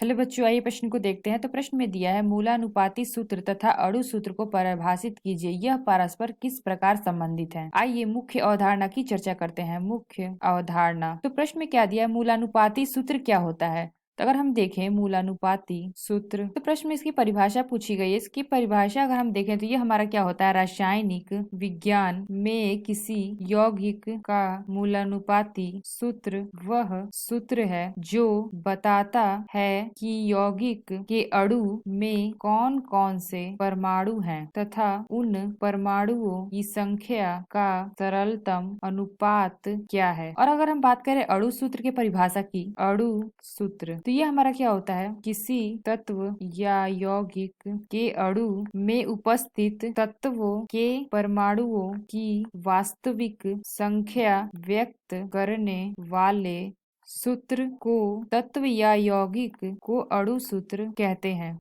Hello बच्चों, आइए प्रश्न को देखते हैं। तो प्रश्न में दिया है मूलानुपाती सूत्र तथा अणु सूत्र को परिभाषित कीजिए, यह परस्पर किस प्रकार संबंधित है। आइए मुख्य अवधारणा की चर्चा करते हैं। मुख्य अवधारणा, तो प्रश्न में क्या दिया है, मूलानुपाती सूत्र क्या होता है। तो अगर हम देखें मूलानुपाती सूत्र, तो प्रश्न में इसकी परिभाषा पूछी गई है। इसकी परिभाषा अगर हम देखें तो ये हमारा क्या होता है, रासायनिक विज्ञान में किसी यौगिक का मूलानुपाती सूत्र वह सूत्र है जो बताता है कि यौगिक के अणु में कौन कौन से परमाणु हैं तथा उन परमाणुओं की संख्या का सरलतम अनुपात क्या है। और अगर हम बात करें अणु सूत्र की परिभाषा की, अणु सूत्र, तो ये हमारा क्या होता है, किसी तत्व या यौगिक के अणु में उपस्थित तत्वों के परमाणुओं की वास्तविक संख्या व्यक्त करने वाले सूत्र को तत्व या यौगिक को अणु सूत्र कहते हैं।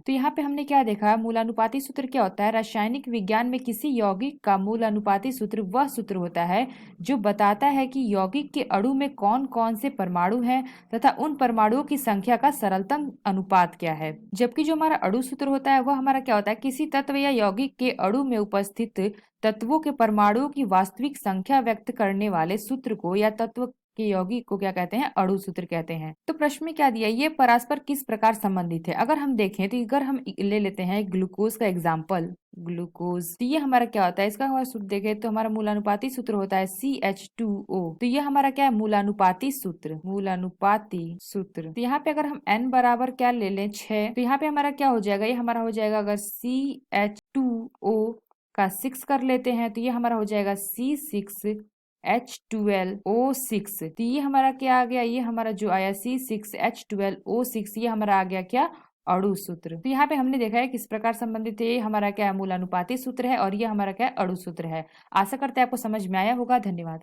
तो यहाँ पे हमने क्या देखा, मूलानुपाती सूत्र क्या होता है, रासायनिक विज्ञान में किसी यौगिक का मूलानुपाती सूत्र वह सूत्र होता है जो बताता है कि यौगिक के अणु में कौन कौन से परमाणु हैं तथा उन परमाणुओं की संख्या का सरलतम अनुपात क्या है। जबकि जो हमारा अणु सूत्र होता है वह हमारा क्या होता है, किसी तत्व या यौगिक के अणु में उपस्थित तत्वों के परमाणुओं की वास्तविक संख्या व्यक्त करने वाले सूत्र को या तत्व के यौगिक को क्या कहते हैं, अणु सूत्र कहते हैं। तो प्रश्न में क्या दिया, ये परस्पर किस प्रकार संबंधित है। अगर हम देखें तो अगर हम ले लेते हैं ग्लूकोज का एग्जाम्पल, ग्लूकोज, तो ये हमारा क्या होता है, इसका हमारा सूत्र देखें तो हमारा मूलानुपाती सूत्र होता है CH2O। तो ये हमारा क्या है, मूलानुपाती सूत्र, मूलानुपाती सूत्र। तो यहाँ पे अगर हम n बराबर क्या ले लें 6, तो यहाँ पे हमारा क्या हो जाएगा, ये हमारा हो जाएगा, अगर CH2O का 6 कर लेते हैं तो ये हमारा हो जाएगा C6H12O6। तो ये हमारा क्या आ गया, ये हमारा जो आया C6H12O6, ये हमारा आ गया क्या, अणु सूत्र। तो यहाँ पे हमने देखा है किस प्रकार संबंधित है, ये हमारा क्या है, मूलानुपाती सूत्र है और ये हमारा क्या है, अणु सूत्र है। आशा करते हैं आपको समझ में आया होगा। धन्यवाद।